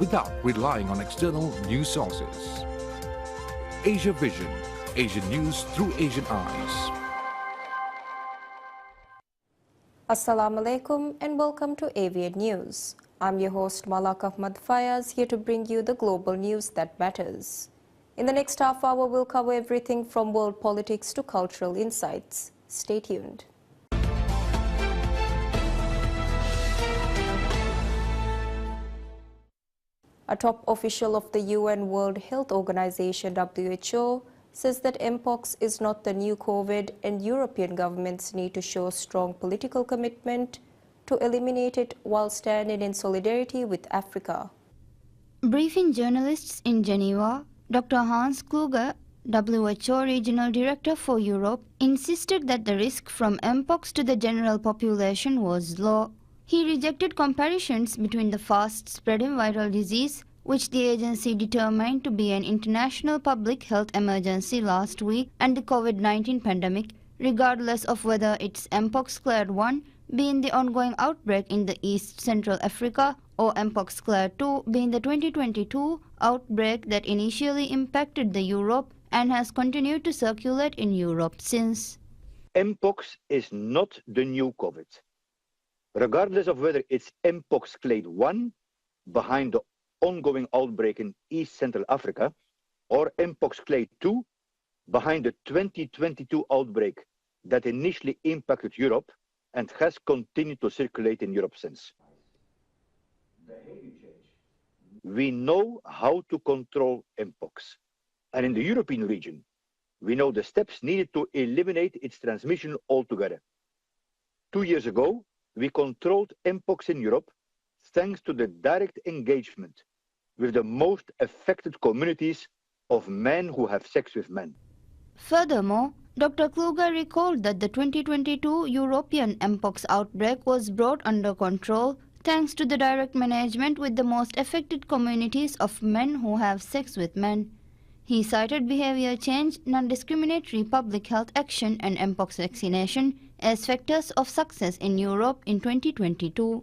without relying on external news sources. Asia Vision, Asian news through Asian eyes. Assalamu alaikum and welcome to Avian News. I'm your host Malak Ahmad Fayaz, here to bring you the global news that matters. In the next half hour, we'll cover everything from world politics to cultural insights. Stay tuned. A top official of the UN World Health Organization (WHO) says that Mpox is not the new COVID and European governments need to show strong political commitment to eliminate it while standing in solidarity with Africa. Briefing journalists in Geneva, Dr. Hans Kluge, WHO Regional Director for Europe, insisted that the risk from Mpox to the general population was low. He rejected comparisons between the fast-spreading viral disease, which the agency determined to be an international public health emergency last week, and the COVID-19 pandemic, regardless of whether it's Mpox Clade 1 being the ongoing outbreak in the East Central Africa or Mpox Clade 2 being the 2022 outbreak that initially impacted the Europe and has continued to circulate in Europe since. Mpox is not the new COVID. Regardless of whether it's Mpox Clade 1 behind the ongoing outbreak in East Central Africa or Mpox Clade 2 behind the 2022 outbreak that initially impacted Europe and has continued to circulate in Europe since. We know how to control Mpox. And in the European region, we know the steps needed to eliminate its transmission altogether. 2 years ago, we controlled Mpox in Europe thanks to the direct engagement with the most affected communities of men who have sex with men. Furthermore, Dr. Kluge recalled that the 2022 European Mpox outbreak was brought under control thanks to the direct management with the most affected communities of men who have sex with men. He cited behavior change, non-discriminatory public health action and Mpox vaccination as factors of success in Europe in 2022.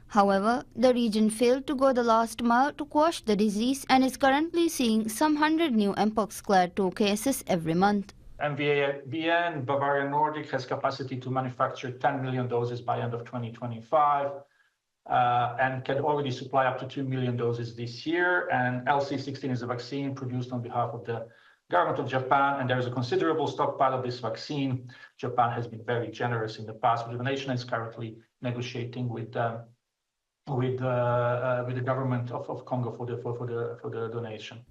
However, the region failed to go the last mile to quash the disease and is currently seeing some 100 new Mpox Clade 2 cases every month. MVA-BN, Bavarian Nordic, has capacity to manufacture 10 million doses by end of 2025 and can already supply up to 2 million doses this year. And LC16 is a vaccine produced on behalf of the government of Japan, and there is a considerable stockpile of this vaccine. Japan has been very generous in the past, but the nation is currently negotiating with the government of Congo for the donation.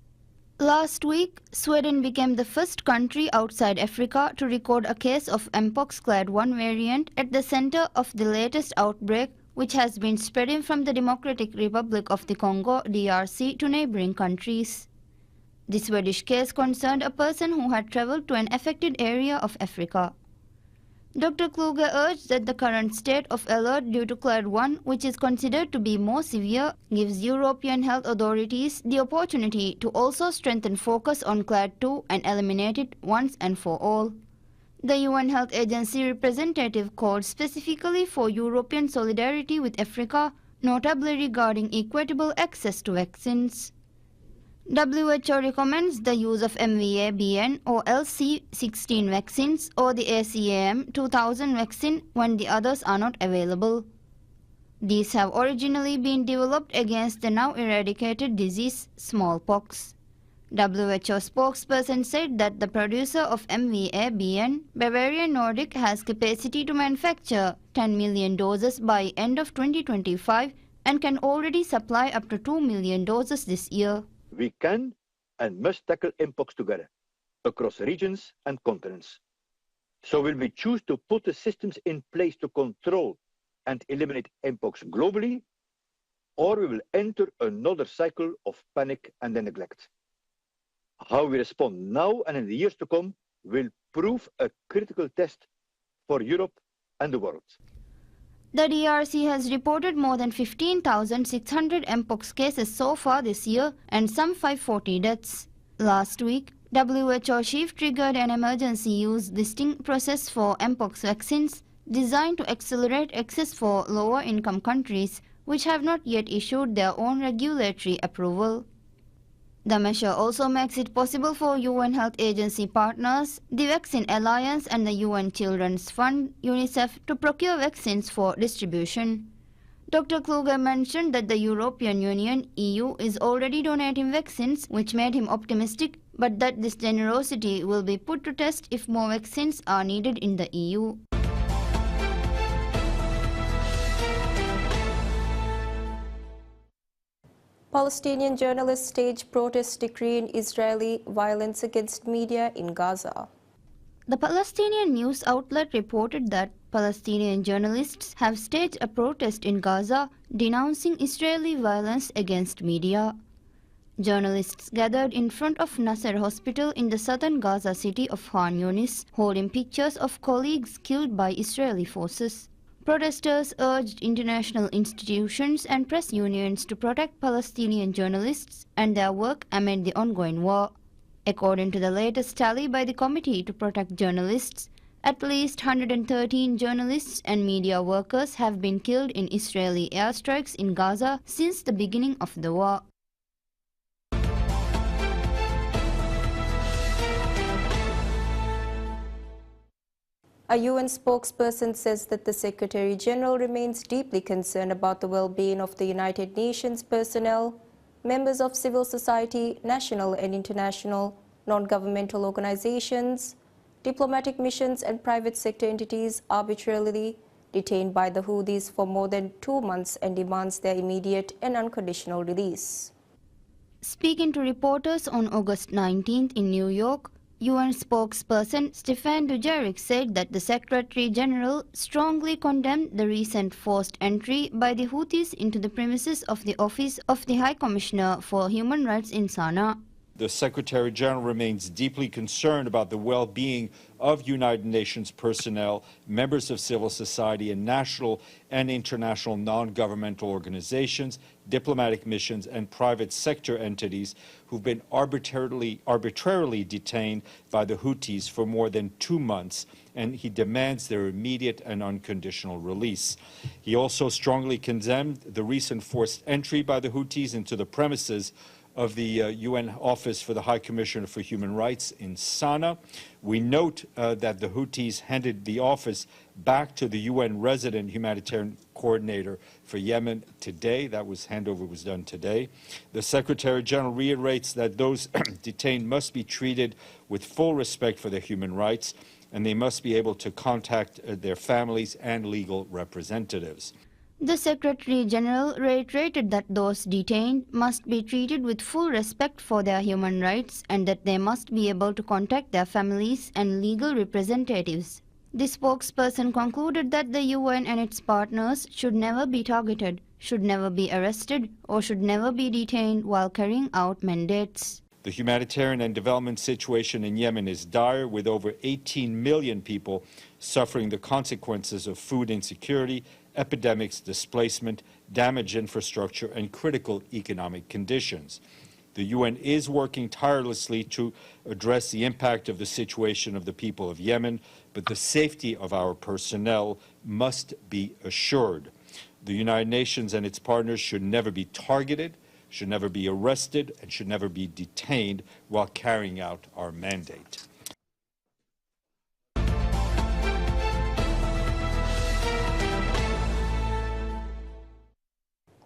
Last week, Sweden became the first country outside Africa to record a case of Mpox Clade 1 variant at the center of the latest outbreak, which has been spreading from the Democratic Republic of the Congo, DRC, to neighboring countries. The Swedish case concerned a person who had traveled to an affected area of Africa. Dr. Kluge urged that the current state of alert due to Clade 1, which is considered to be more severe, gives European health authorities the opportunity to also strengthen focus on Clade 2 and eliminate it once and for all. The UN Health Agency representative called specifically for European solidarity with Africa, notably regarding equitable access to vaccines. WHO recommends the use of MVA-BN or LC16 vaccines or the ACAM 2000 vaccine when the others are not available. These have originally been developed against the now eradicated disease smallpox. WHO spokesperson said that the producer of MVA-BN, Bavarian Nordic, has capacity to manufacture 10 million doses by end of 2025 and can already supply up to 2 million doses this year. We can and must tackle Mpox together, across regions and continents. So will we choose to put the systems in place to control and eliminate Mpox globally, or we will enter another cycle of panic and neglect? How we respond now and in the years to come will prove a critical test for Europe and the world. The DRC has reported more than 15,600 Mpox cases so far this year and some 540 deaths. Last week, WHO chief triggered an emergency use listing process for Mpox vaccines designed to accelerate access for lower-income countries which have not yet issued their own regulatory approval. The measure also makes it possible for UN Health Agency partners, the Vaccine Alliance and the UN Children's Fund, UNICEF, to procure vaccines for distribution. Dr. Kluge mentioned that the European Union, EU, is already donating vaccines, which made him optimistic, but that this generosity will be put to test if more vaccines are needed in the EU. Palestinian journalists stage protest decrying Israeli violence against media in Gaza. The Palestinian news outlet reported that Palestinian journalists have staged a protest in Gaza denouncing Israeli violence against media. Journalists gathered in front of Nasser Hospital in the southern Gaza city of Khan Yunis, holding pictures of colleagues killed by Israeli forces. Protesters urged international institutions and press unions to protect Palestinian journalists and their work amid the ongoing war. According to the latest tally by the Committee to Protect Journalists, at least 113 journalists and media workers have been killed in Israeli airstrikes in Gaza since the beginning of the war. A UN spokesperson says that the Secretary General remains deeply concerned about the well-being of the United Nations personnel, members of civil society, national and international, non-governmental organizations, diplomatic missions and private sector entities arbitrarily detained by the Houthis for more than 2 months and demands their immediate and unconditional release. Speaking to reporters on August 19th in New York, UN spokesperson Stéphane Dujarric said that the Secretary General strongly condemned the recent forced entry by the Houthis into the premises of the Office of the High Commissioner for Human Rights in Sana'a. The Secretary General remains deeply concerned about the well-being of United Nations personnel, members of civil society, and national and international non-governmental organizations, diplomatic missions, and private sector entities who've been arbitrarily detained by the Houthis for more than 2 months, and he demands their immediate and unconditional release. He also strongly condemned the recent forced entry by the Houthis into the premises of the UN Office for the High Commissioner for Human Rights in Sana'a. We note that the Houthis handed the office back to the UN resident humanitarian coordinator for Yemen today. Handover was done today. The Secretary General reiterates that those detained must be treated with full respect for their human rights, and they must be able to contact their families and legal representatives. The Secretary General reiterated that those detained must be treated with full respect for their human rights and that they must be able to contact their families and legal representatives. The spokesperson concluded that the UN and its partners should never be targeted, should never be arrested, or should never be detained while carrying out mandates. The humanitarian and development situation in Yemen is dire, with over 18 million people suffering the consequences of food insecurity, epidemics, displacement, damaged infrastructure, and critical economic conditions. The UN is working tirelessly to address the impact of the situation of the people of Yemen, but the safety of our personnel must be assured. The United Nations and its partners should never be targeted, should never be arrested, and should never be detained while carrying out our mandate.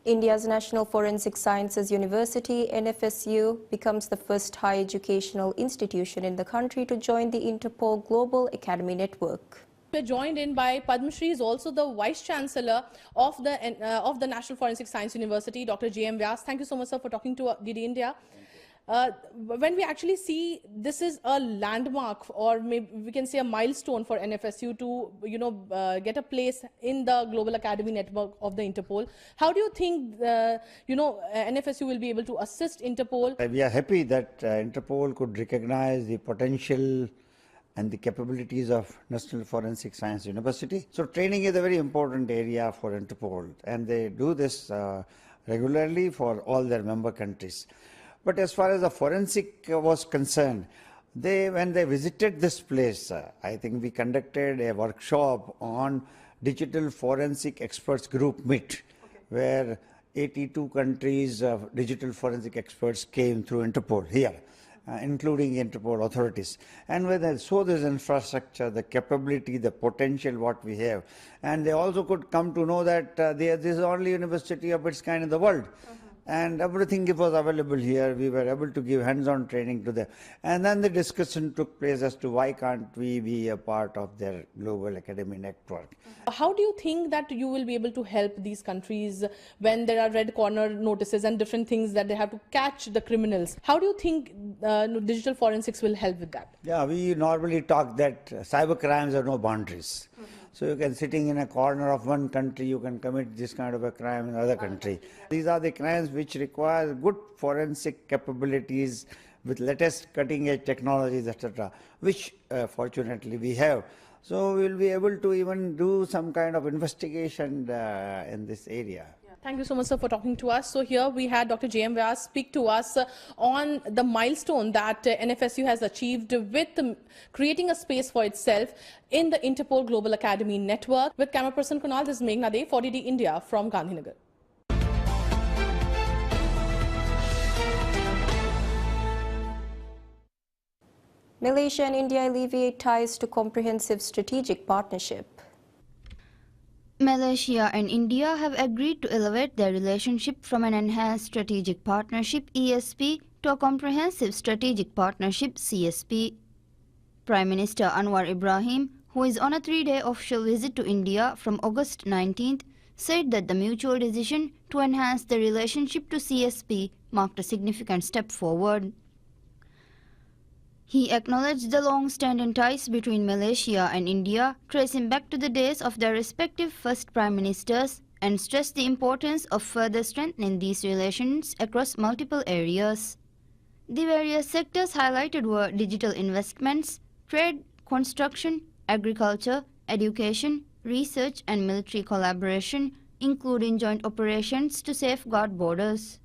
India's National Forensic Sciences University, NFSU, becomes the first higher educational institution in the country to join the Interpol Global Academy Network. We're joined in by Padma Shri, is also the Vice Chancellor of the National Forensic Science University, Dr. J.M. Vyas. Thank you so much, sir, for talking to DD India. When we actually see this is a landmark, or maybe we can say a milestone for NFSU to, get a place in the Global Academy Network of the Interpol. How do you think, NFSU will be able to assist Interpol? We are happy that Interpol could recognize the potential and the capabilities of National Forensic Science University. So training is a very important area for Interpol, and they do this regularly for all their member countries. But as far as the forensic was concerned, when they visited this place, I think we conducted a workshop on Digital Forensic Experts Group MIT, where 82 countries of digital forensic experts came through Interpol here, including Interpol authorities. And when they saw this infrastructure, the capability, the potential what we have, and they also could come to know that this is the only university of its kind in the world. And everything was available here. We were able to give hands-on training to them. And then the discussion took place as to why can't we be a part of their global academic network. How do you think that you will be able to help these countries when there are red corner notices and different things that they have to catch the criminals? How do you think digital forensics will help with that? Yeah, we normally talk that cyber crimes have no boundaries. So you can, sitting in a corner of one country, you can commit this kind of a crime in another country. These are the crimes which require good forensic capabilities with latest cutting-edge technologies, etc., which fortunately we have. So we will be able to even do some kind of investigation in this area. Thank you so much, sir, for talking to us. So here we had Dr. J.M. Vyas speak to us on the milestone that NFSU has achieved with creating a space for itself in the Interpol Global Academy Network. With camera person Kunal, this is Meghna De for DD India from Gandhinagar. Malaysia and India alleviate ties to comprehensive strategic partnership. Malaysia and India have agreed to elevate their relationship from an enhanced strategic partnership (ESP) to a comprehensive strategic partnership (CSP). Prime Minister Anwar Ibrahim, who is on a 3-day official visit to India from August 19th, said that the mutual decision to enhance the relationship to CSP marked a significant step forward. He acknowledged the long-standing ties between Malaysia and India, tracing back to the days of their respective first prime ministers, and stressed the importance of further strengthening these relations across multiple areas. The various sectors highlighted were digital investments, trade, construction, agriculture, education, research and military collaboration, including joint operations to safeguard borders.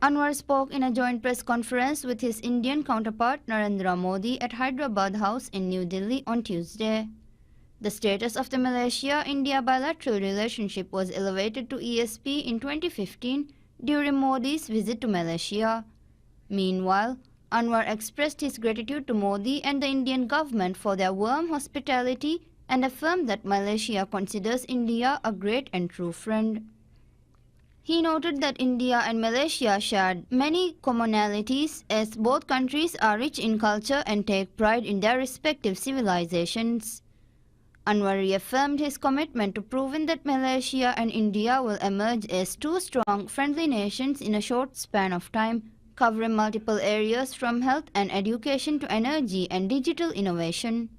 Anwar spoke in a joint press conference with his Indian counterpart Narendra Modi at Hyderabad House in New Delhi on Tuesday. The status of the Malaysia-India bilateral relationship was elevated to ESP in 2015 during Modi's visit to Malaysia. Meanwhile, Anwar expressed his gratitude to Modi and the Indian government for their warm hospitality and affirmed that Malaysia considers India a great and true friend. He noted that India and Malaysia shared many commonalities as both countries are rich in culture and take pride in their respective civilizations. Anwar reaffirmed his commitment to proving that Malaysia and India will emerge as two strong, friendly nations in a short span of time, covering multiple areas from health and education to energy and digital innovation.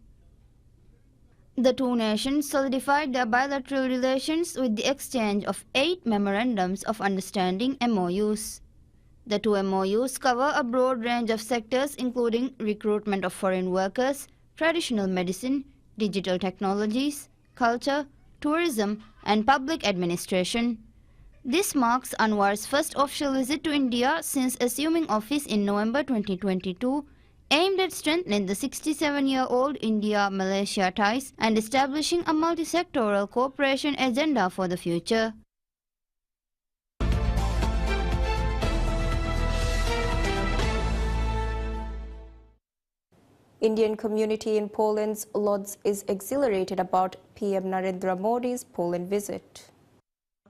The two nations solidified their bilateral relations with the exchange of 8 memorandums of understanding (MOUs). The two MOUs cover a broad range of sectors including recruitment of foreign workers, traditional medicine, digital technologies, culture, tourism, and public administration. This marks Anwar's first official visit to India since assuming office in November 2022, aimed at strengthening the 67-year-old India-Malaysia ties and establishing a multi-sectoral cooperation agenda for the future. Indian community in Poland's Lodz is exhilarated about PM Narendra Modi's Poland visit.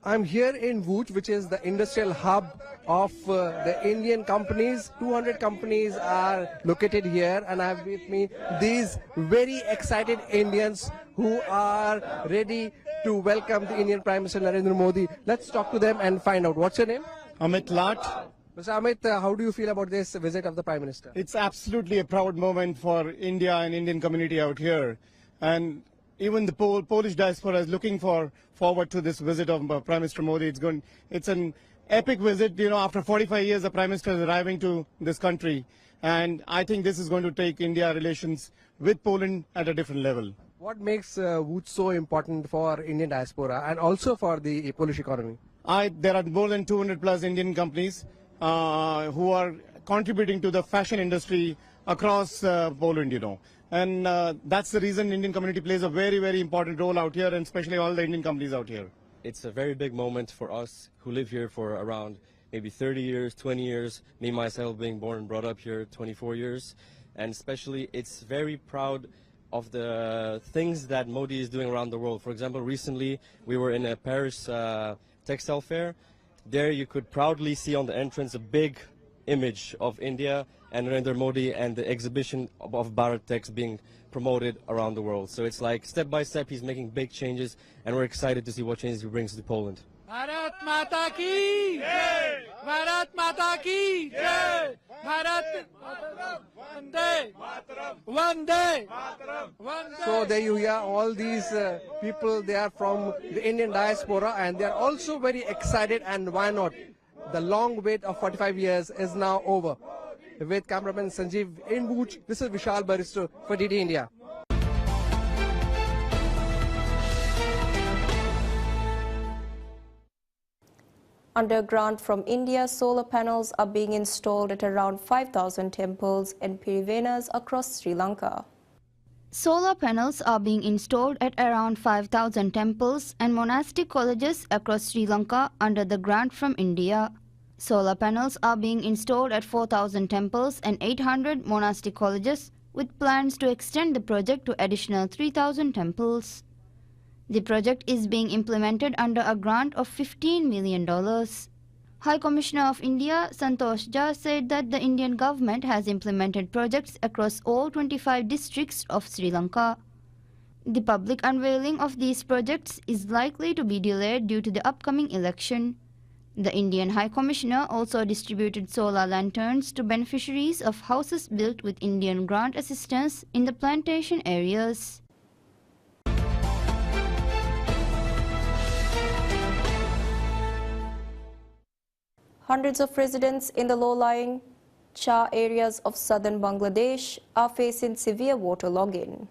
I'm here in Łódź, which is the industrial hub of the Indian companies. 200 companies are located here, and I have with me these very excited Indians who are ready to welcome the Indian Prime Minister Narendra Modi. Let's talk to them and find out. What's your name? Amit Lat. Mr. Amit, how do you feel about this visit of the Prime Minister? It's absolutely a proud moment for India and Indian community out here. And even the Polish diaspora is looking forward to this visit of Prime Minister Modi. It's an epic visit. You know, after 45 years, the Prime Minister is arriving to this country. And I think this is going to take India relations with Poland at a different level. What makes Łódź so important for Indian diaspora and also for the Polish economy? There are more than 200 plus Indian companies who are contributing to the fashion industry across Poland, you know. And that's the reason Indian community plays a very, very important role out here, and especially all the Indian companies out here. it's a very big moment for us who live here for around maybe 30 years, 20 years, me myself being born and brought up here 24 years. And especially it's very proud of the things that Modi is doing around the world. For example, recently we were in a Paris textile fair. There you could proudly see on the entrance a big image of India and Narendra Modi and the exhibition of Bharat Tex being promoted around the world. So it's like step by step he's making big changes, and we're excited to see what changes he brings to Poland. Bharat Mata ki Jai! Bharat Mata ki Jai! Bharat Vande Vande Vande. So there you hear all these people, they are from the Indian diaspora and they are also very excited, and why not? The long wait of 45 years is now over. With cameraman Sanjeev in Bhuj, this is Vishal Baristo for DD India. Under a grant from India, solar panels are being installed at around 5,000 temples and pirivenas across Sri Lanka. Solar panels are being installed at around 5,000 temples and monastic colleges across Sri Lanka under the grant from India. Solar panels are being installed at 4,000 temples and 800 monastic colleges, with plans to extend the project to additional 3,000 temples. The project is being implemented under a grant of $15 million. High Commissioner of India, Santosh Jha, said that the Indian government has implemented projects across all 25 districts of Sri Lanka. The public unveiling of these projects is likely to be delayed due to the upcoming election. The Indian High Commissioner also distributed solar lanterns to beneficiaries of houses built with Indian grant assistance in the plantation areas. Hundreds of residents in the low-lying Char areas of southern Bangladesh are facing severe waterlogging.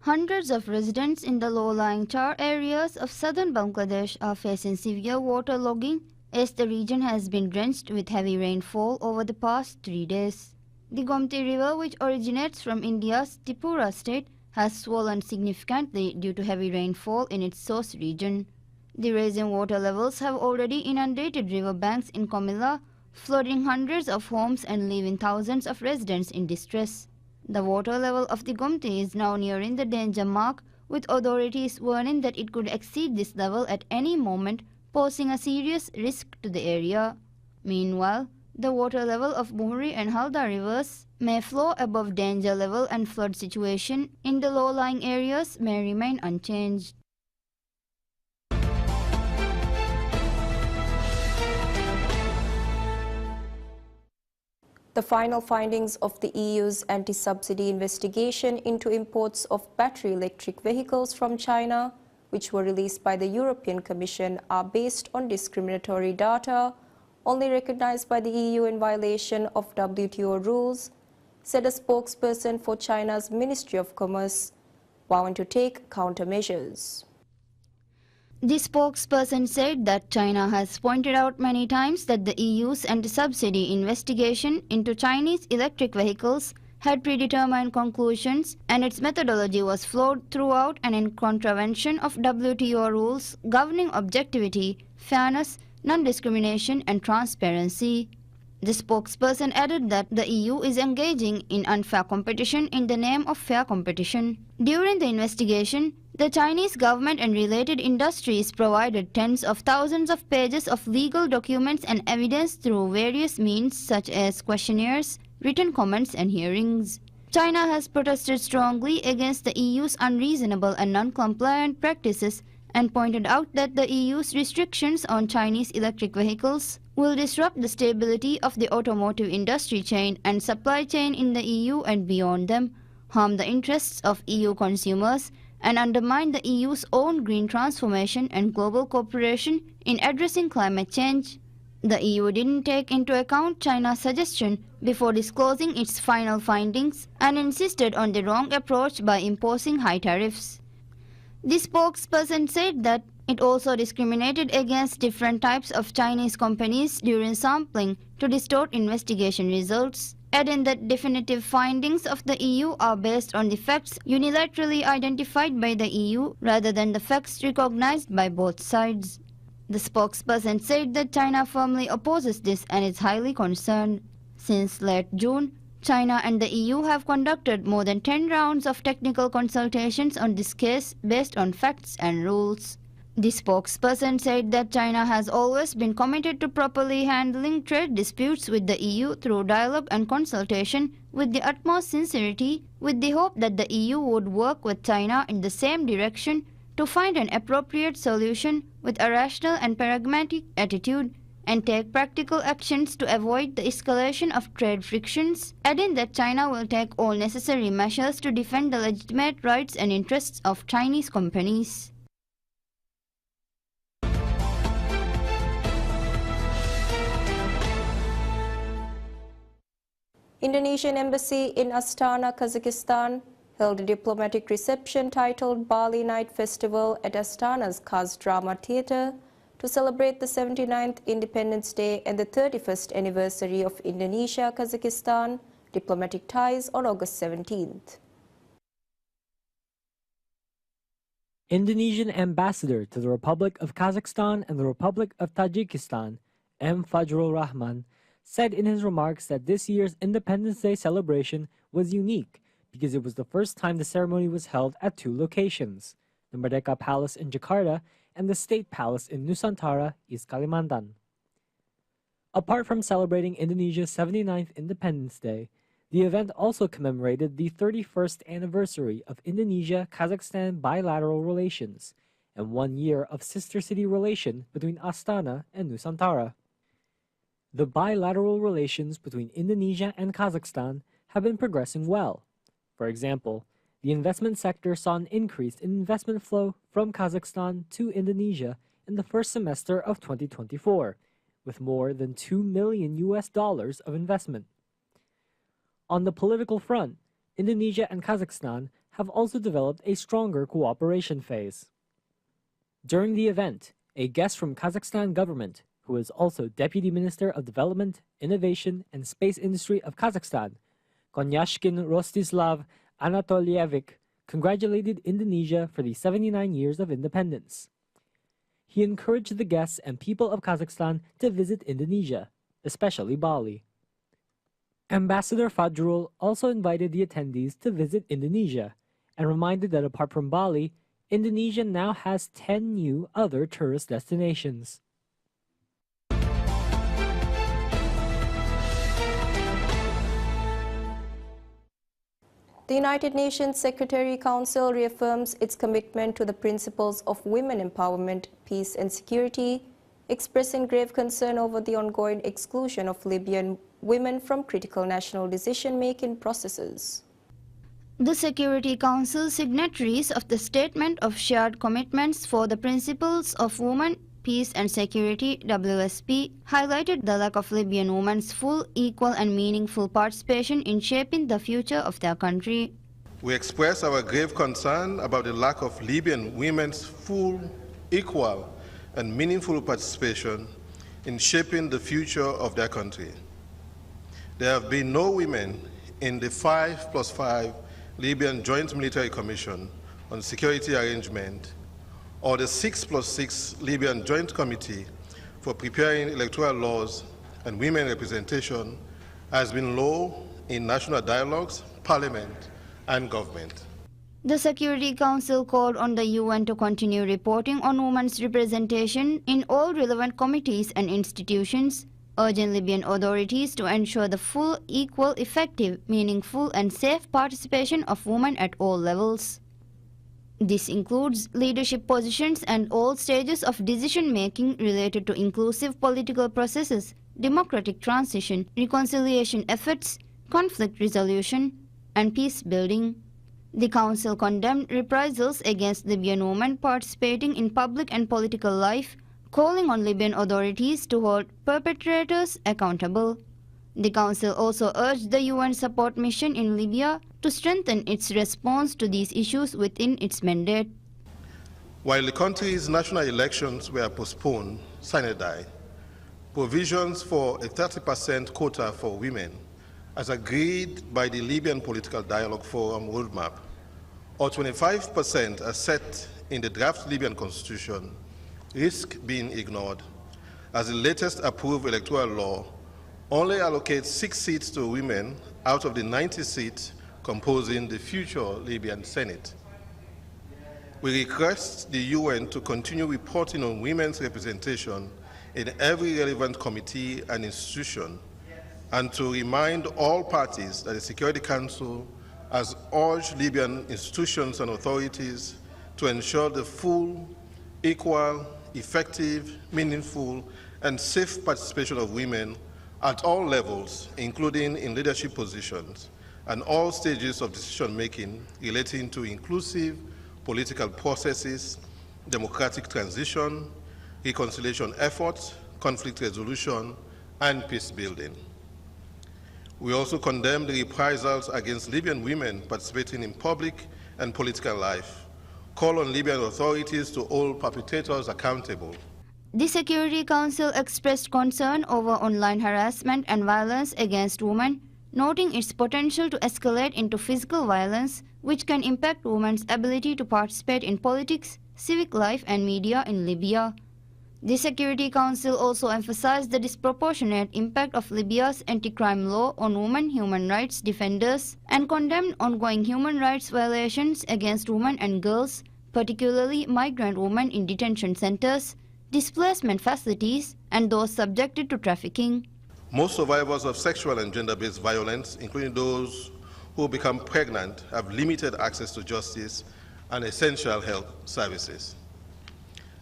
Hundreds of residents in the low-lying Char areas of southern Bangladesh are facing severe waterlogging as the region has been drenched with heavy rainfall over the past 3 days. The Gomti River, which originates from India's Tripura state, has swollen significantly due to heavy rainfall in its source region. The rising water levels have already inundated river banks in Comilla, flooding hundreds of homes and leaving thousands of residents in distress. The water level of the Gomti is now nearing the danger mark, with authorities warning that it could exceed this level at any moment, posing a serious risk to the area. Meanwhile, the water level of Muhri and Halda rivers may flow above danger level, and flood situation in the low-lying areas may remain unchanged. The final findings of the EU's anti-subsidy investigation into imports of battery electric vehicles from China, which were released by the European Commission, are based on discriminatory data, only recognized by the EU in violation of WTO rules, said a spokesperson for China's Ministry of Commerce, vowing to take countermeasures. The spokesperson said that China has pointed out many times that the EU's anti-subsidy investigation into Chinese electric vehicles had predetermined conclusions, and its methodology was flawed throughout and in contravention of WTO rules governing objectivity, fairness, non-discrimination and transparency. The spokesperson added that the EU is engaging in unfair competition in the name of fair competition. During the investigation, the Chinese government and related industries provided tens of thousands of pages of legal documents and evidence through various means such as questionnaires, written comments and hearings. China has protested strongly against the EU's unreasonable and non-compliant practices and pointed out that the EU's restrictions on Chinese electric vehicles will disrupt the stability of the automotive industry chain and supply chain in the EU and beyond them, harm the interests of EU consumers, and undermine the EU's own green transformation and global cooperation in addressing climate change. The EU didn't take into account China's suggestion before disclosing its final findings and insisted on the wrong approach by imposing high tariffs. The spokesperson said that it also discriminated against different types of Chinese companies during sampling to distort investigation results. adding that definitive findings of the EU are based on the facts unilaterally identified by the EU rather than the facts recognized by both sides. The spokesperson said that China firmly opposes this and is highly concerned. Since late June, China and the EU have conducted more than 10 rounds of technical consultations on this case based on facts and rules. The spokesperson said that China has always been committed to properly handling trade disputes with the EU through dialogue and consultation with the utmost sincerity, with the hope that the EU would work with China in the same direction to find an appropriate solution with a rational and pragmatic attitude and take practical actions to avoid the escalation of trade frictions, adding that China will take all necessary measures to defend the legitimate rights and interests of Chinese companies. Indonesian embassy in Astana, Kazakhstan held a diplomatic reception titled Bali Night Festival at Astana's Kaz Drama Theatre to celebrate the 79th Independence Day and the 31st anniversary of Indonesia-Kazakhstan diplomatic ties on August 17th. Indonesian Ambassador to the Republic of Kazakhstan and the Republic of Tajikistan, M. Fajrul Rahman, said in his remarks that this year's Independence Day celebration was unique because it was the first time the ceremony was held at two locations, the Merdeka Palace in Jakarta and the State Palace in Nusantara, East Kalimantan. Apart from celebrating Indonesia's 79th Independence Day, the event also commemorated the 31st anniversary of Indonesia-Kazakhstan bilateral relations and 1 year of sister city relation between Astana and Nusantara. The bilateral relations between Indonesia and Kazakhstan have been progressing well. For example, the investment sector saw an increase in investment flow from Kazakhstan to Indonesia in the first semester of 2024, with more than $2 million of investment. On the political front, Indonesia and Kazakhstan have also developed a stronger cooperation phase. During the event, a guest from Kazakhstan government, who is also Deputy Minister of Development, Innovation and Space Industry of Kazakhstan, Konyashkin Rostislav Anatolievich, congratulated Indonesia for the 79 years of independence. He encouraged the guests and people of Kazakhstan to visit Indonesia, especially Bali. Ambassador Fajrul also invited the attendees to visit Indonesia and reminded that apart from Bali, Indonesia now has 10 new other tourist destinations. The United Nations Secretary Council reaffirms its commitment to the principles of women empowerment, peace and security, expressing grave concern over the ongoing exclusion of Libyan women from critical national decision-making processes. The Security Council signatories of the Statement of Shared Commitments for the Principles of Women, Peace and Security (WSP) highlighted the lack of Libyan women's full, equal and meaningful participation in shaping the future of their country. We express our grave concern about the lack of Libyan women's full, equal and meaningful participation in shaping the future of their country. There have been no women in the 5+5 Libyan Joint Military Commission on Security Arrangement or the 6+6 Libyan Joint Committee for preparing electoral laws and women representation has been low in national dialogues, parliament, and government. The Security Council called on the UN to continue reporting on women's representation in all relevant committees and institutions, urging Libyan authorities to ensure the full, equal, effective, meaningful, and safe participation of women at all levels. This includes leadership positions and all stages of decision-making related to inclusive political processes, democratic transition, reconciliation efforts, conflict resolution, and peace building. The Council condemned reprisals against Libyan women participating in public and political life, calling on Libyan authorities to hold perpetrators accountable. The Council also urged the UN support mission in Libya to strengthen its response to these issues within its mandate. While the country's national elections were postponed sine die, provisions for a 30% quota for women as agreed by the Libyan Political Dialogue Forum roadmap, or 25% as set in the draft Libyan constitution, risk being ignored, as the latest approved electoral law only allocates 6 seats to women out of the 90 seats composing the future Libyan Senate. We request the UN to continue reporting on women's representation in every relevant committee and institution, and to remind all parties that the Security Council has urged Libyan institutions and authorities to ensure the full, equal, effective, meaningful, and safe participation of women at all levels, including in leadership positions and all stages of decision-making relating to inclusive political processes, democratic transition, reconciliation efforts, conflict resolution, and peace building. We also condemn the reprisals against Libyan women participating in public and political life, call on Libyan authorities to hold perpetrators accountable. The Security Council expressed concern over online harassment and violence against women, noting its potential to escalate into physical violence, which can impact women's ability to participate in politics, civic life, and media in Libya. The Security Council also emphasized the disproportionate impact of Libya's anti-crime law on women human rights defenders and condemned ongoing human rights violations against women and girls, particularly migrant women in detention centers, displacement facilities, and those subjected to trafficking. Most survivors of sexual and gender-based violence, including those who become pregnant, have limited access to justice and essential health services.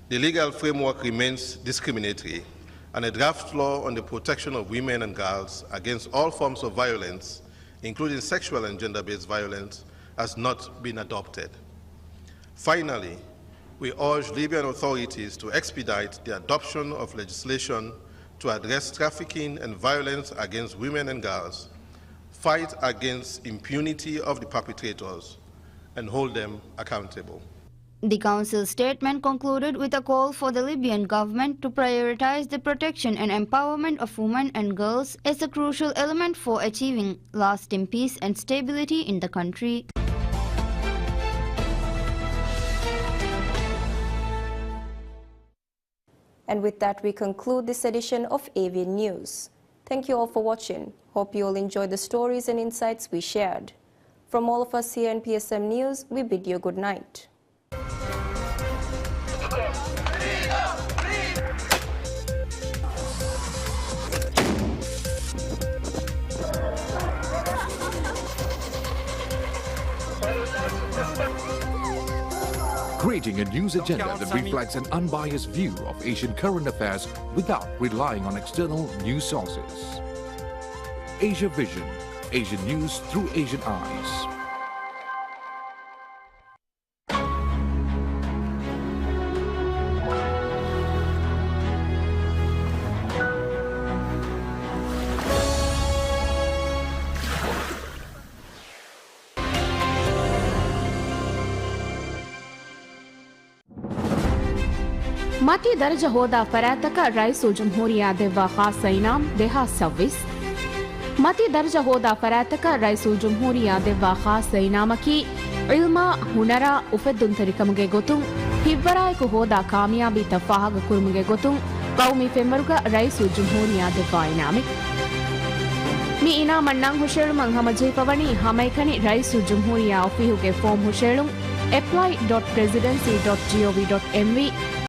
The legal framework remains discriminatory, and a draft law on the protection of women and girls against all forms of violence, including sexual and gender-based violence, has not been adopted. Finally, we urge Libyan authorities to expedite the adoption of legislation to address trafficking and violence against women and girls, fight against impunity of the perpetrators, and hold them accountable. The Council statement concluded with a call for the Libyan government to prioritize the protection and empowerment of women and girls as a crucial element for achieving lasting peace and stability in the country. And with that, we conclude this edition of AVN News. Thank you all for watching. Hope you all enjoyed the stories and insights we shared. From all of us here in PSM News, we bid you good night. Creating a news agenda that reflects an unbiased view of Asian current affairs without relying on external news sources. Asia Vision, Asian news through Asian eyes. मती दर्जा होदा फरातका रईसुल जमहूरिया देवा खासा इनाम देहा 26 मती दर्जा होदा फरातका रईसुल जमहूरिया देवा खासा इनाम की इल्मा हुनरा उफेदुन तरिकमगे गोतुं हिब्बराय को होदा कामयाबी तफाहग कुरमगे गोतुं कौमी फेमरुगा रईसुल जमहूरिया देवा इनाम मी इनाम अन्नंग हुशेलु मंग हमजे पवनी हमैकनी रईसुल जमहूरिया ऑफिहुगे फॉर्म हुशेलु apply.presidency.gov.mv